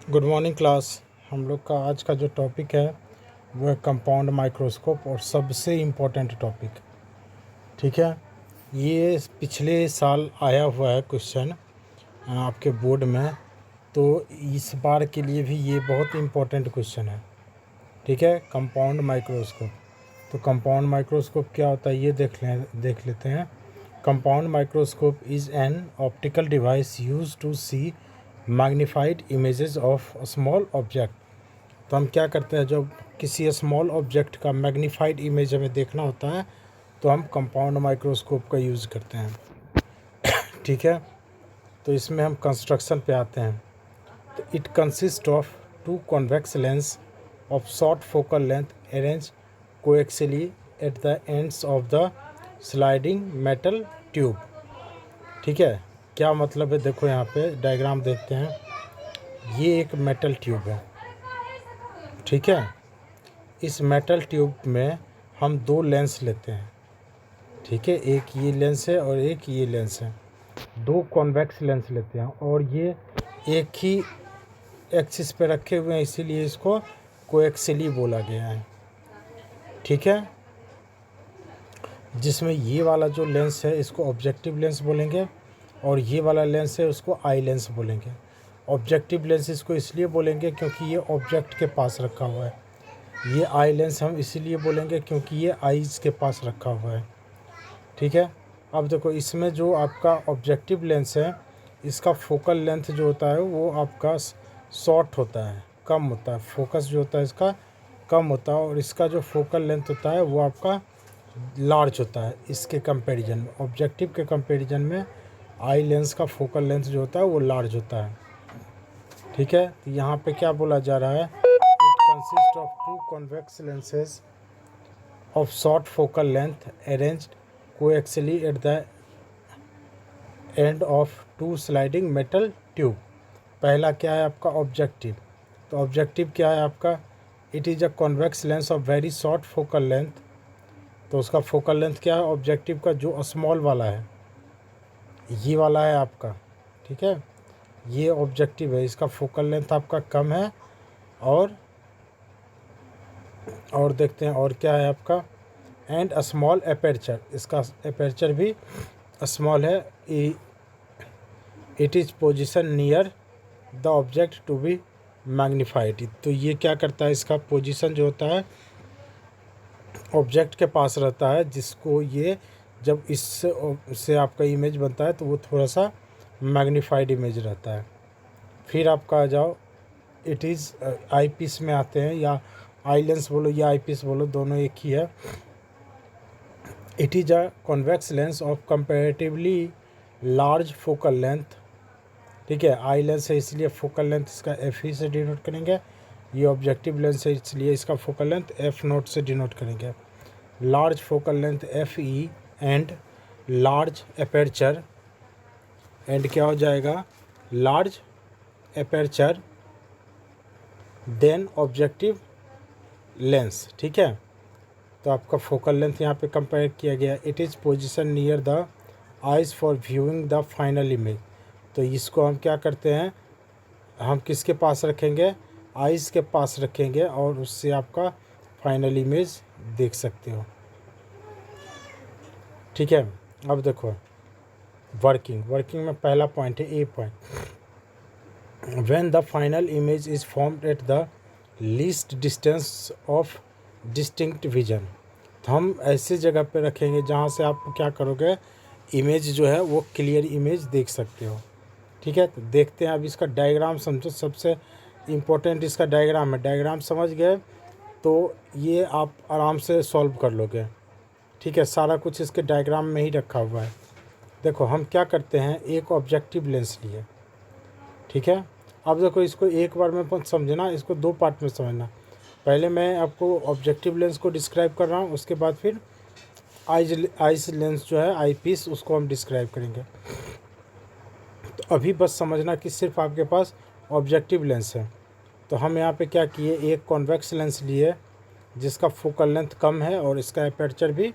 Good morning class. हम लोग का आज का जो टॉपिक है वो है कंपाउंड माइक्रोस्कोप और सबसे इम्पोर्टेंट टॉपिक। ठीक है, ये पिछले साल आया हुआ है क्वेश्चन आपके बोर्ड में, तो इस बार के लिए भी ये बहुत इम्पोर्टेंट क्वेश्चन है। ठीक है, कंपाउंड माइक्रोस्कोप। तो कंपाउंड माइक्रोस्कोप क्या होता है ये देख लेते हैं। Compound microscope is an optical device use to see magnified images of small object. तो हम क्या करते हैं, जब किसी स्मॉल ऑब्जेक्ट का मैग्नीफाइड इमेज हमें देखना होता है तो हम कंपाउंड माइक्रोस्कोप का यूज़ करते हैं। ठीक है, तो इसमें हम कंस्ट्रक्शन पे आते हैं। तो it consist of two convex lens of short focal length arrange coaxially at the ends of the sliding metal tube. ठीक है, क्या मतलब है, देखो यहाँ पे डायग्राम देखते हैं। ये एक मेटल ट्यूब है। ठीक है, इस मेटल ट्यूब में हम दो लेंस लेते हैं। ठीक है, एक ये लेंस है और एक ये लेंस है। दो कॉन्वेक्स लेंस लेते हैं और ये एक ही एक्सिस पे रखे हुए हैं, इसीलिए इसको कोएक्सियली बोला गया है। ठीक है, जिसमें ये वाला जो लेंस है इसको ऑब्जेक्टिव लेंस बोलेंगे और ये वाला लेंस है उसको आई लेंस बोलेंगे। ऑब्जेक्टिव लेंस इसको इसलिए बोलेंगे क्योंकि ये ऑब्जेक्ट के पास रखा हुआ है। ये आई लेंस हम इसीलिए बोलेंगे क्योंकि ये आईज़ के पास रखा हुआ है। ठीक है, अब देखो इसमें जो आपका ऑब्जेक्टिव लेंस है इसका फोकल लेंथ जो होता है वो आपका शॉर्ट होता है, कम होता है। फोकस जो होता है इसका कम होता है और इसका जो फोकल लेंथ होता है वो आपका लार्ज होता है। इसके कंपैरिजन में, ऑब्जेक्टिव के कंपैरिजन में आई लेंस का फोकल लेंथ जो होता है वो लार्ज होता है। ठीक है, तो यहाँ पे क्या बोला जा रहा है, it consist of two convex lenses of short focal length arranged coaxially at the end of two sliding metal tube. पहला क्या है आपका ऑब्जेक्टिव। तो ऑब्जेक्टिव क्या है आपका, it is a convex lens of very short focal length. तो उसका फोकल लेंथ क्या है ऑब्जेक्टिव का, जो स्मॉल वाला है ये वाला है आपका। ठीक है, ये ऑब्जेक्टिव है, इसका फोकल लेंथ आपका कम है। और देखते हैं और क्या है आपका, एंड अ स्मॉल एपर्चर, इसका एपर्चर भी स्मॉल है। It is position near the object to be magnified. तो ये क्या करता है, इसका पोजीशन जो होता है ऑब्जेक्ट के पास रहता है, जिसको ये जब इससे आपका इमेज बनता है तो वो थोड़ा सा मैग्नीफाइड इमेज रहता है। फिर आपका आ जाओ, इट इज़ आई पीस में आते हैं, या आई लेंस बोलो या आई पीस बोलो, दोनों एक ही है। It is a convex lens of comparatively large focal length. ठीक है, आई लेंस है इसलिए फोकल लेंथ इसका एफ ही से डिनोट करेंगे। ये ऑब्जेक्टिव लेंस है इसलिए इसका फोकल लेंथ एफ नोट से डिनोट करेंगे। Large focal length F E and large aperture, and क्या हो जाएगा, large aperture then objective lens. ठीक है, तो आपका फोकल लेंथ यहाँ पे कंपेयर किया गया। It is position near the eyes for viewing the final image. तो इसको हम क्या करते हैं, हम किसके पास रखेंगे, आइज़ के पास रखेंगे और उससे आपका फाइनल इमेज देख सकते हो। ठीक है, अब देखो वर्किंग में पहला पॉइंट है, A point, when the final image is formed at the least distance of distinct vision. तो हम ऐसे जगह पे रखेंगे जहाँ से आप क्या करोगे, इमेज जो है वो क्लियर इमेज देख सकते हो। ठीक है, तो देखते हैं अब इसका डायग्राम समझो। सबसे इम्पोर्टेंट इसका डायग्राम है। डायग्राम समझ गए तो ये आप आराम से सॉल्व कर लोगे। ठीक है, सारा कुछ इसके डायग्राम में ही रखा हुआ है। देखो हम क्या करते हैं, एक ऑब्जेक्टिव लेंस लिए। ठीक है, अब देखो इसको एक बार में मत समझना, इसको दो पार्ट में समझना। पहले मैं आपको ऑब्जेक्टिव लेंस को डिस्क्राइब कर रहा हूँ, उसके बाद फिर आइज लेंस जो है आई पीस उसको हम डिस्क्राइब करेंगे। तो अभी बस समझना कि सिर्फ आपके पास ऑब्जेक्टिव लेंस है। तो हम यहाँ पे क्या किए, एक कॉन्वेक्स लेंस लिए जिसका फोकल लेंथ कम है और इसका एपर्चर भी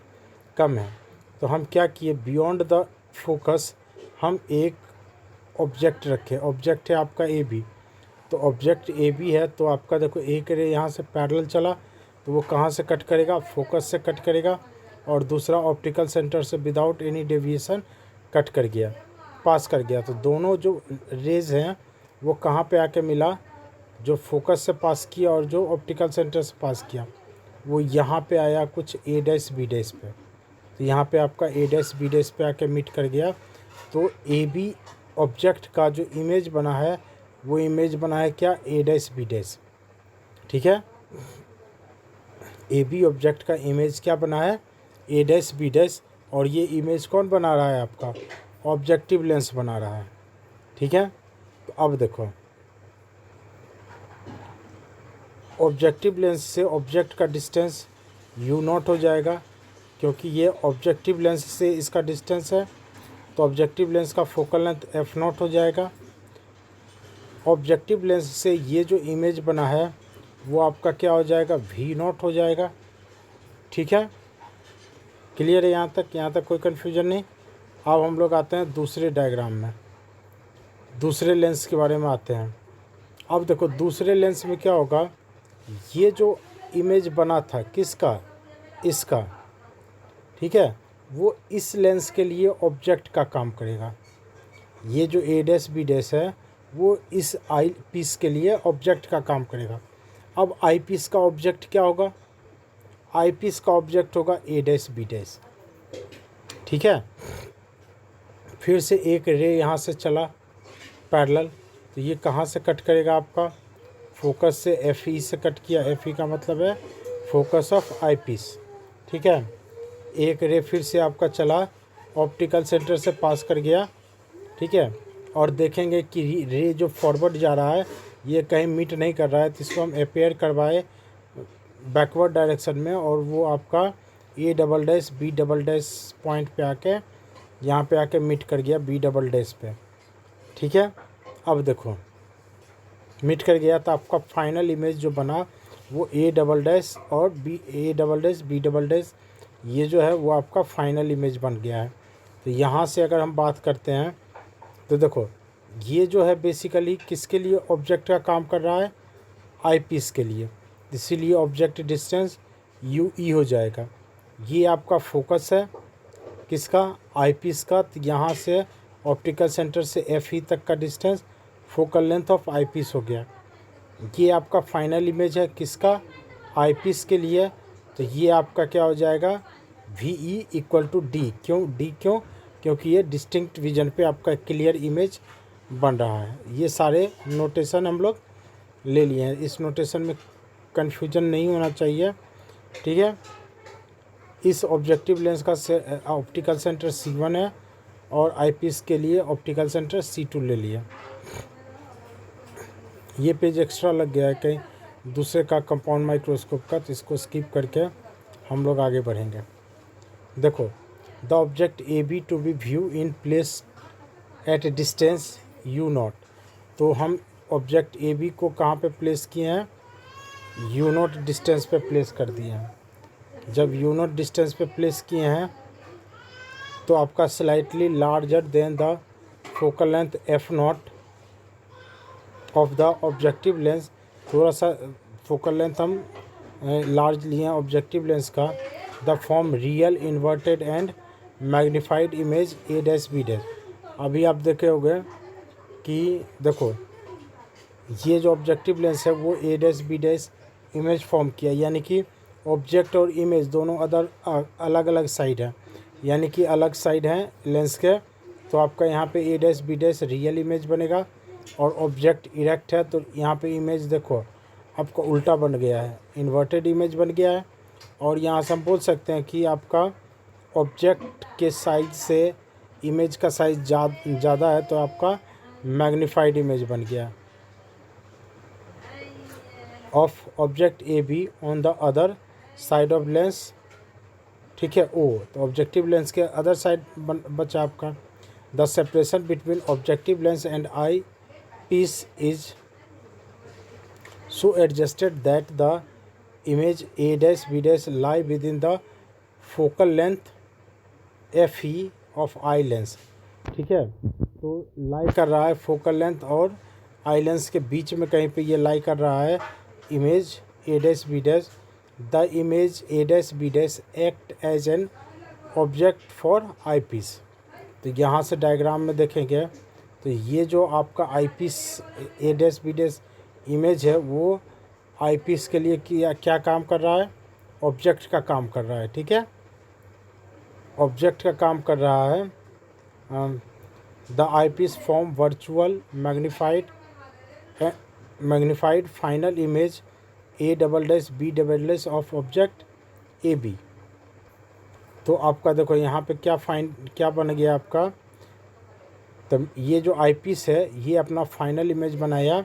कम है। तो हम क्या किए, बियॉन्ड द फोकस हम एक ऑब्जेक्ट रखे। ऑब्जेक्ट है आपका ए बी, तो ऑब्जेक्ट ए बी है, तो आपका देखो एक रे यहाँ से पैरेलल चला तो वो कहाँ से कट करेगा, फोकस से कट करेगा, और दूसरा ऑप्टिकल सेंटर से विदाउट एनी डेविएशन कट कर गया, पास कर गया। तो दोनों जो रेज हैं वो कहाँ पे आके मिला, जो फोकस से पास किया और जो ऑप्टिकल सेंटर से पास किया वो यहाँ पे आया कुछ ए डैश बी डैश पे। तो यहाँ पे आपका ए डैश बी डैश पे आके मीट कर गया। तो ए बी ऑब्जेक्ट का जो इमेज बना है वो इमेज बना है क्या, ए डैश बी डैश। ठीक है, ए बी ऑब्जेक्ट का इमेज क्या बना है, ए डैश बी डैश। और ये इमेज कौन बना रहा है, आपका ऑब्जेक्टिव लेंस बना रहा है। ठीक है, तो अब देखो ऑब्जेक्टिव लेंस से ऑब्जेक्ट का डिस्टेंस यू नॉट हो जाएगा, क्योंकि ये ऑब्जेक्टिव लेंस से इसका डिस्टेंस है। तो ऑब्जेक्टिव लेंस का फोकल लेंथ एफ नॉट हो जाएगा। ऑब्जेक्टिव लेंस से ये जो इमेज बना है वो आपका क्या हो जाएगा, वी नॉट हो जाएगा। ठीक है, क्लियर है यहाँ तक कोई कन्फ्यूजन नहीं। अब हम लोग आते हैं दूसरे डायग्राम में, दूसरे लेंस के बारे में आते हैं। अब देखो दूसरे लेंस में क्या होगा, ये जो इमेज बना था किसका, इसका, ठीक है, वो इस लेंस के लिए ऑब्जेक्ट का काम करेगा। ये जो ए डैश बी डैश है वो इस आई पीस के लिए ऑब्जेक्ट का काम करेगा। अब आई पीस का ऑब्जेक्ट क्या होगा, आई पीस का ऑब्जेक्ट होगा ए डैश बी डैश। ठीक है, फिर से एक रे यहाँ से चला पैरेलल, तो ये कहाँ से कट करेगा, आपका फोकस से एफ ई से कट किया। एफ ई का मतलब है फोकस ऑफ आई पीस। ठीक है, एक रे फिर से आपका चला ऑप्टिकल सेंटर से पास कर गया। ठीक है, और देखेंगे कि रे जो फॉरवर्ड जा रहा है ये कहीं मीट नहीं कर रहा है, तो इसको हम अपेयर करवाए बैकवर्ड डायरेक्शन में, और वो आपका A double dash B double dash point पे आके यहाँ पे आके मीट कर गया बी डबल डैश पे। ठीक है, अब देखो मीट कर गया तो आपका फाइनल इमेज जो बना वो ए डबल डैश और B, A double dash B double dash, ये जो है वो आपका फाइनल इमेज बन गया है। तो यहाँ से अगर हम बात करते हैं तो देखो ये जो है बेसिकली किसके लिए ऑब्जेक्ट का काम कर रहा है, आई पीस के लिए, इसीलिए ऑब्जेक्ट डिस्टेंस यू ई हो जाएगा। ये आपका फोकस है किसका, आई पीस का, तो यहाँ से ऑप्टिकल सेंटर से एफ ई तक का distance focal length of eye piece हो गया। ये आपका फाइनल इमेज है किसका, आई पीस के लिए, तो ये आपका क्या हो जाएगा, V E equal to D. क्यों, क्योंकि ये डिस्टिंक्ट विजन पे आपका क्लियर इमेज बन रहा है। ये सारे नोटेशन हम लोग ले लिए हैं, इस नोटेशन में कन्फ्यूजन नहीं होना चाहिए। ठीक है, इस ऑब्जेक्टिव लेंस का ऑप्टिकल सेंटर C1 है और आईपीस के लिए ऑप्टिकल सेंटर C2 ले लिया। ये पेज एक्स्ट्रा लग गया है कहीं दूसरे का कंपाउंड माइक्रोस्कोप का, तो इसको स्किप करके हम लोग आगे बढ़ेंगे। देखो the object A B to be view in place at distance U naught. तो हम ऑब्जेक्ट ए बी को कहाँ पे प्लेस किए हैं, यू नॉट डिस्टेंस पे प्लेस कर दिए हैं। जब यू नॉट डिस्टेंस पे प्लेस किए हैं तो आपका slightly larger than the focal length F naught of the objective lens, थोड़ा सा फोकल लेंथ हम लार्ज लिए हैं ऑब्जेक्टिव लेंस का। The form real inverted and magnified image A dash B dash. अभी आप देखे होंगे कि देखो ये जो ऑब्जेक्टिव लेंस है वो A dash B dash image form किया, यानी कि ऑब्जेक्ट और इमेज दोनों अलग अलग साइड है, यानी कि अलग साइड हैं लेंस के। तो आपका यहाँ पे A dash B dash real image बनेगा और ऑब्जेक्ट इरेक्ट है, तो यहाँ पे इमेज देखो आपका उल्टा बन गया है, इन्वर्टेड इमेज बन गया है। और यहाँ से हम बोल सकते हैं कि आपका ऑब्जेक्ट के साइज से इमेज का साइज ज़्यादा है, तो आपका मैग्नीफाइड इमेज बन गया of object A B on the other side of lens. ठीक है, ओ तो ऑब्जेक्टिव लेंस के अदर साइड बचा आपका। The separation between objective lens and eye piece is so adjusted that the image A dash B dash lie within the focal length FE of eye lens। ठीक है, तो लाई कर रहा है focal length और islands के बीच में कहीं पे ये लाई कर रहा है image A dash B dash. The image A dash B dash act as an object for eye piece. तो यहाँ से डायग्राम में देखेंगे तो ये जो आपका आई पीस ए डैश बी डैश इमेज है वो आई पीस के लिए क्या काम कर रहा है, ऑब्जेक्ट का काम कर रहा है। ठीक है, ऑब्जेक्ट का काम कर रहा है। The eye piece form virtual magnified final image A double dash B double dash of object A B. तो आपका देखो यहाँ पे क्या बन गया आपका, तो ये जो आई पीस है ये अपना फाइनल इमेज बनाया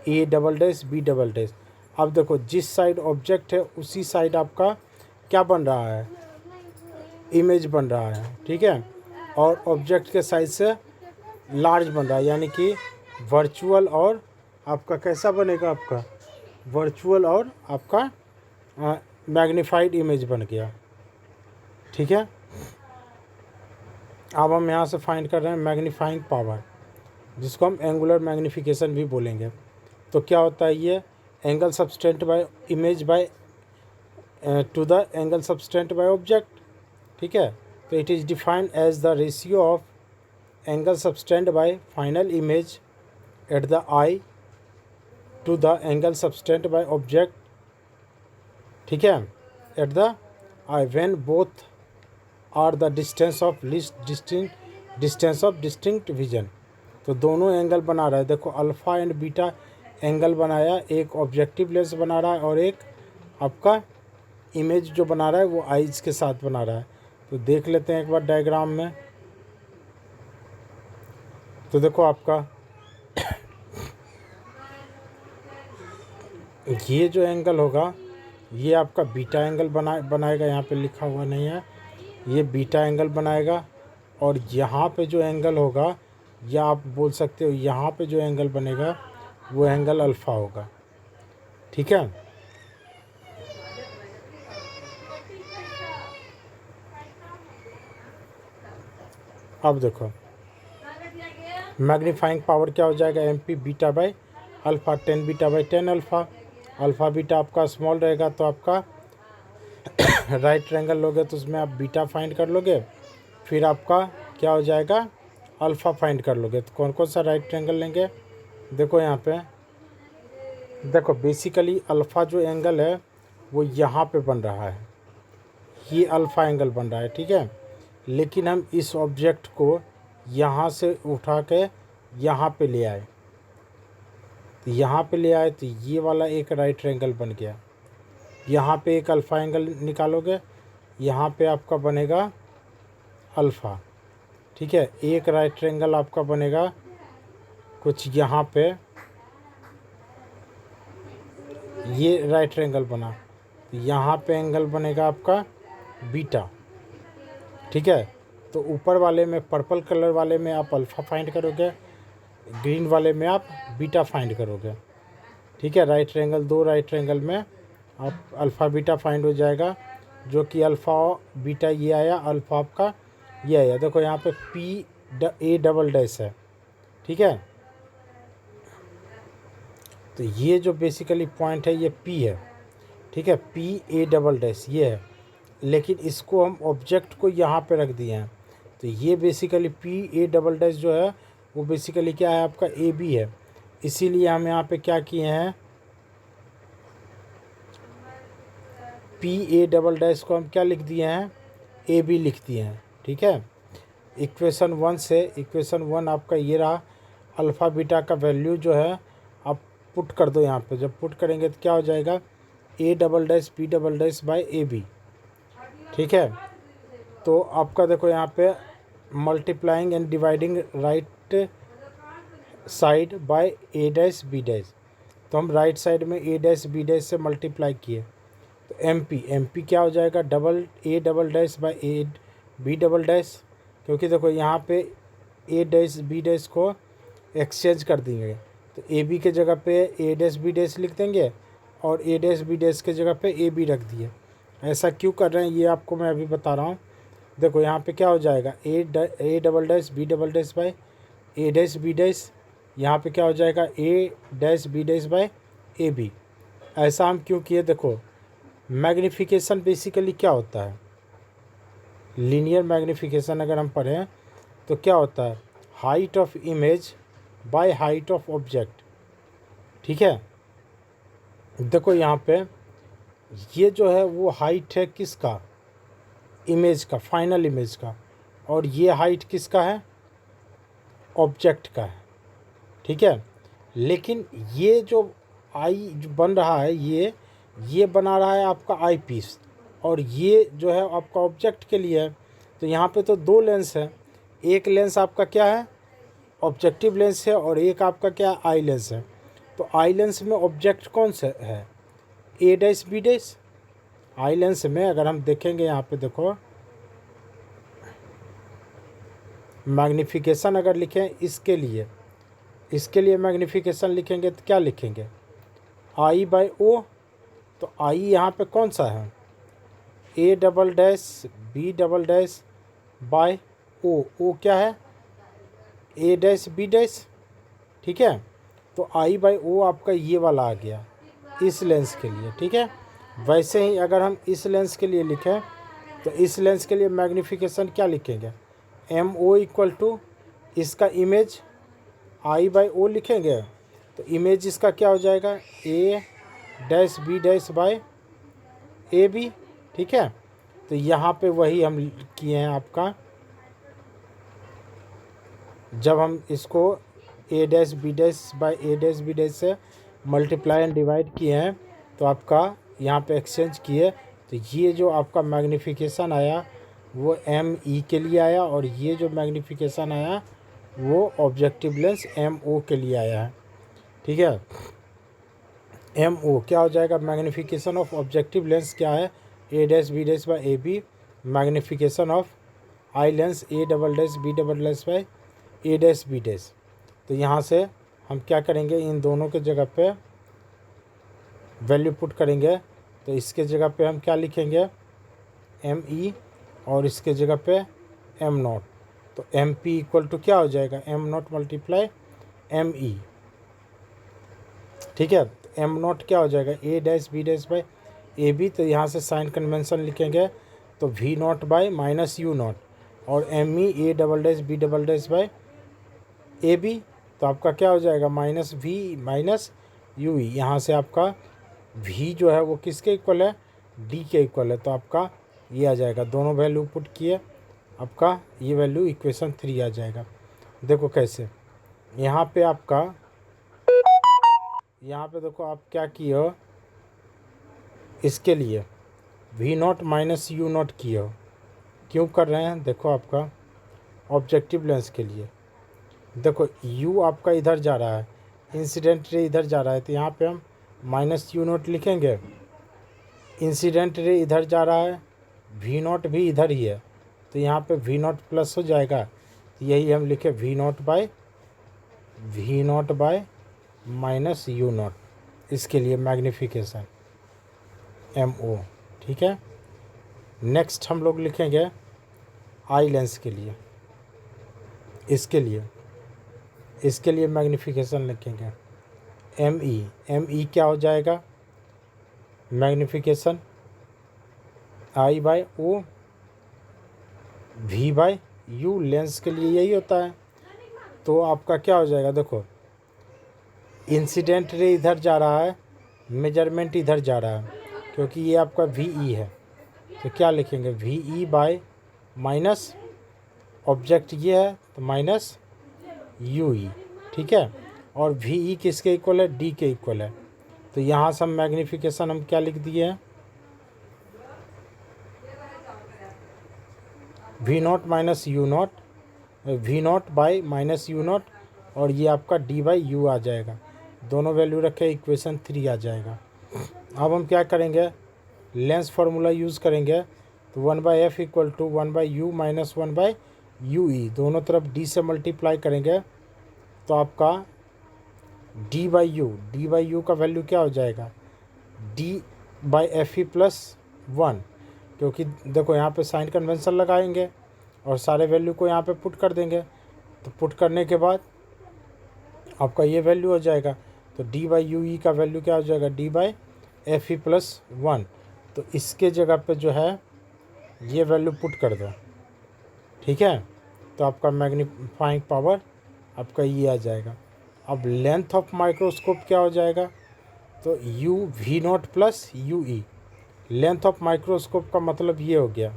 A double dash B double dash. अब देखो जिस साइड ऑब्जेक्ट है उसी साइड आपका क्या बन रहा है, इमेज बन रहा है। ठीक है, और ऑब्जेक्ट के साइज से लार्ज बन रहा है, यानी कि वर्चुअल और आपका कैसा बनेगा, आपका वर्चुअल और आपका मैग्नीफाइड इमेज बन गया। ठीक है, अब हम यहाँ से फाइंड कर रहे हैं मैग्नीफाइंग पावर, जिसको हम एंगुलर मैग्नीफिकेशन भी बोलेंगे। तो क्या होता है ये angle subtended by image by to the angle subtended by object. ठीक है, तो it is defined as the ratio of angle subtended by final image at the eye to the angle subtended by object. ठीक है, at the eye when both are the distance of distinct vision. तो दोनों angle बना रहा है, देखो alpha and beta angle बनाया, एक ऑब्जेक्टिव लेंस बना रहा है और एक आपका इमेज जो बना रहा है वो आइज के साथ बना रहा है। तो देख लेते हैं एक बार डायग्राम में। तो देखो आपका ये जो एंगल होगा ये आपका बीटा एंगल बनाएगा, यहाँ पे लिखा हुआ नहीं है, ये बीटा एंगल बनाएगा। और यहाँ पे जो एंगल होगा या आप बोल सकते हो यहाँ पे जो एंगल बनेगा वो एंगल अल्फ़ा होगा। ठीक है, अब देखो मैग्नीफाइंग पावर क्या हो जाएगा, M P beta by alpha, 10 beta by 10 alpha. Alpha beta आपका स्मॉल रहेगा तो आपका राइट ट्रायंगल लोगे तो उसमें आप बीटा फाइंड कर लोगे, फिर आपका क्या हो जाएगा अल्फ़ा फाइंड कर लोगे। तो कौन कौन सा राइट ट्रायंगल लेंगे, देखो यहाँ पे देखो बेसिकली अल्फ़ा जो एंगल है वो यहाँ पे बन रहा है, ये अल्फ़ा एंगल बन रहा है। ठीक है, लेकिन हम इस ऑब्जेक्ट को यहाँ से उठा के यहाँ पे ले आए, तो यहाँ पे ले आए तो ये वाला एक राइट ट्रायंगल बन गया। यहाँ पे एक अल्फ़ा एंगल निकालोगे, यहाँ पे आपका बनेगा अल्फ़ा। ठीक है, एक राइट ट्रायंगल आपका बनेगा कुछ यहाँ पे, ये राइट ट्रायंगल बना, यहाँ पे एंगल बनेगा आपका बीटा। ठीक है, तो ऊपर वाले में पर्पल कलर वाले में आप अल्फ़ा फाइंड करोगे, ग्रीन वाले में आप बीटा फाइंड करोगे। ठीक है, राइट ट्रायंगल, दो राइट ट्रायंगल में आप अल्फ़ा बीटा फाइंड हो जाएगा, जो कि अल्फ़ा बीटा ये आया, अल्फ़ा आपका ये आया। देखो यहाँ पे पी ए डबल डैश है। ठीक है, तो ये जो बेसिकली पॉइंट है ये पी है। ठीक है, पी ए डबल डैश ये है, लेकिन इसको हम ऑब्जेक्ट को यहाँ पे रख दिए हैं, तो ये basically P A double dash जो है वो बेसिकली क्या है आपका ए बी है। इसीलिए हम यहाँ पे क्या किए हैं, पी ए डबल डैश को हम क्या लिख दिए हैं, ए बी लिख दिए हैं। ठीक है, इक्वेशन 1 से, इक्वेशन 1 आपका ये रहा, अल्फ़ा बीटा का वैल्यू जो है आप पुट कर दो यहाँ पे, जब पुट करेंगे तो क्या हो जाएगा A double dash B double dash by A B. ठीक है, तो आपका देखो यहाँ पे multiplying and dividing right side by A dash B dash, तो हम राइट साइड में ए डैश बी डैश से मल्टीप्लाई किए, तो एम पी क्या हो जाएगा double A double dash by A B double dash, क्योंकि देखो यहाँ पे ए डैश बी डैश को एक्सचेंज कर देंगे, तो ए बी के जगह पे ए डैश बी डैश लिख देंगे और ए डैश बी डैश के जगह पे ए बी रख दिए। ऐसा क्यों कर रहे हैं ये आपको मैं अभी बता रहा हूँ। देखो यहाँ पे क्या हो जाएगा A double dash B double dash by A dash B dash, यहाँ पे क्या हो जाएगा A dash B dash by A B. ऐसा हम क्यों किए, देखो मैग्नीफिकेशन बेसिकली क्या होता है, लीनियर मैग्नीफिकेशन अगर हम पढ़ें तो क्या होता है, height of image by height of object. ठीक है, देखो यहाँ पे ये जो है वो हाइट है किसका, इमेज का, फाइनल इमेज का, और ये हाइट किसका है, ऑब्जेक्ट का है। ठीक है, लेकिन ये जो आई जो बन रहा है ये बना रहा है आपका आई पीस, और ये जो है आपका ऑब्जेक्ट के लिए है। तो यहाँ पे तो दो लेंस है, एक लेंस आपका क्या है, ऑब्जेक्टिव लेंस है, और एक आपका क्या है, आई लेंस है। तो आई लेंस में ऑब्जेक्ट कौन सा है, A dash B dash. Eye lens में अगर हम देखेंगे यहाँ पे देखो मैग्नीफिकेशन अगर लिखें इसके लिए मैग्नीफिकेशन लिखेंगे तो क्या लिखेंगे, आई बाय ओ। तो आई यहाँ पे कौन सा है, A double dash B double dash by O क्या है, ए डैश बी डैश। ठीक है, तो आई बाय ओ आपका ये वाला आ गया इस लेंस के लिए। ठीक है, वैसे ही अगर हम इस लेंस के लिए लिखें तो इस लेंस के लिए मैग्नीफिकेशन क्या लिखेंगे, एम ओ इक्वल टू इसका इमेज आई बाय ओ लिखेंगे, तो इमेज इसका क्या हो जाएगा, A dash B dash by A B. ठीक है, तो यहाँ पे वही हम किए हैं आपका, जब हम इसको A dash B dash by A dash B dash से मल्टीप्लाई एंड डिवाइड किए हैं तो आपका यहाँ पे एक्सचेंज किए, तो ये जो आपका मैग्नीफिकेशन आया वो एम ई के लिए आया, और ये जो मैग्नीफिकेशन आया वो ऑब्जेक्टिव लेंस एम ओ के लिए आया है। ठीक है, एम ओ क्या हो जाएगा, मैग्नीफिकेशन ऑफ ऑब्जेक्टिव लेंस क्या है, A dash B dash by A B, magnification of eye lens A double dash B double dash by A dash B dash. तो यहाँ से हम क्या करेंगे, इन दोनों के जगह पे वैल्यू पुट करेंगे, तो इसके जगह पे हम क्या लिखेंगे, एम ई, और इसके जगह पे एम नॉट। तो एम पी इक्वल टू क्या हो जाएगा, M naught multiply M E. ठीक है, तो एम नॉट क्या हो जाएगा, A dash B dash by A B. तो यहाँ से साइन कन्वेंशन लिखेंगे तो V naught by minus U naught, और M E A double dash B double dash by A B. तो आपका क्या हो जाएगा, minus V minus U E. यहाँ से आपका वी जो है वो किसके इक्वल है, डी के इक्वल है। तो आपका ये आ जाएगा, दोनों वैल्यू पुट किए, आपका ये वैल्यू इक्वेशन 3 आ जाएगा। देखो कैसे, यहाँ पे आपका, यहाँ पे देखो आप क्या किए हो, इसके लिए V naught minus U naught किए हो। क्यों कर रहे हैं, देखो आपका ऑब्जेक्टिव लेंस के लिए देखो u आपका इधर जा रहा है, इंसिडेंट रे इधर जा रहा है, तो यहाँ पे हम माइनस यू नॉट लिखेंगे। इंसिडेंट रे इधर जा रहा है, वी नॉट भी इधर ही है, तो यहाँ पे वी नॉट प्लस हो जाएगा। तो यही हम लिखे V naught by minus U naught, इसके लिए मैग्नीफिकेशन एम ओ। ठीक है, नेक्स्ट हम लोग लिखेंगे आई लेंस के लिए, इसके लिए मैग्नीफिकेशन लिखेंगे एम ई क्या हो जाएगा, magnification I by O V by U, lens के लिए यही होता है। तो आपका क्या हो जाएगा, देखो इंसिडेंट रे इधर जा रहा है, मेजरमेंट इधर जा रहा है, क्योंकि ये आपका वी ई है, तो क्या लिखेंगे, V E bye minus object ये है तो माइनस यू ई। ठीक है, और वी ई किसके इक्वल है, डी के इक्वल है। तो यहाँ से हम मैग्नीफिकेशन हम क्या लिख दिए हैं, V naught minus U naught, V naught by minus U naught, और ये आपका डी बाई यू आ जाएगा। दोनों वैल्यू रखे, इक्वेशन 3 आ जाएगा। अब हम क्या करेंगे, लेंस फार्मूला यूज़ करेंगे, तो 1/f equal to 1/u minus 1/u ई, दोनों तरफ d से मल्टीप्लाई करेंगे तो आपका d/u का वैल्यू क्या हो जाएगा, d/f प्लस 1, क्योंकि देखो यहाँ पे साइन कन्वेंशन लगाएंगे और सारे वैल्यू को यहाँ पे पुट कर देंगे। तो पुट करने के बाद आपका ये वैल्यू हो जाएगा। तो डी बाई यू ई का वैल्यू क्या हो जाएगा, D by F E plus 1। तो इसके जगह पे जो है ये वैल्यू पुट कर दो, ठीक है। तो आपका मैग्नीफाइंग पावर आपका ये आ जाएगा। अब लेंथ ऑफ माइक्रोस्कोप क्या हो जाएगा, तो U V naught plus U E. Length of microscope का मतलब ये हो गया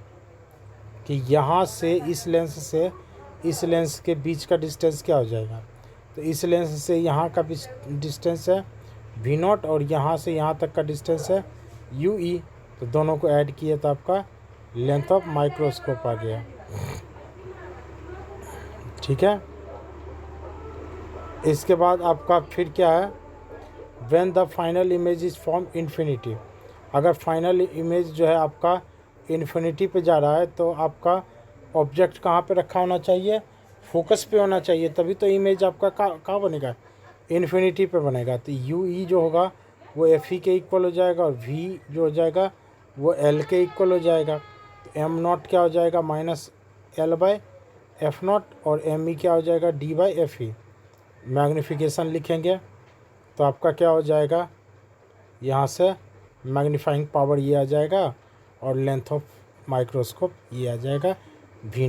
कि यहाँ से इस लेंस से इस लेंस के बीच का डिस्टेंस क्या हो जाएगा, तो इस लेंस से यहाँ का डिस्टेंस है वी नॉट और यहाँ से यहाँ तक का डिस्टेंस है यू ई। तो दोनों को ऐड किए तो आपका लेंथ ऑफ माइक्रोस्कोप आ गया, ठीक है। इसके बाद आपका फिर क्या है, when the final image is from infinity. अगर फाइनल इमेज जो है आपका इन्फिनिटी पे जा रहा है तो आपका ऑब्जेक्ट कहाँ पे रखा होना चाहिए, फोकस पे होना चाहिए, तभी तो इमेज आपका कहाँ बनेगा, इन्फिनिटी पे बनेगा। तो यू ई जो होगा वो एफ ई के इक्वल हो जाएगा और वी जो हो जाएगा वो एल के इक्वल हो जाएगा। तो एम नॉट क्या हो जाएगा, minus L by F not, और एम ई क्या हो जाएगा, D by F E. Magnification लिखेंगे तो आपका क्या हो जाएगा, यहाँ से मैग्नीफाइंग पावर ये आ जाएगा और लेंथ ऑफ माइक्रोस्कोप ये आ जाएगा वी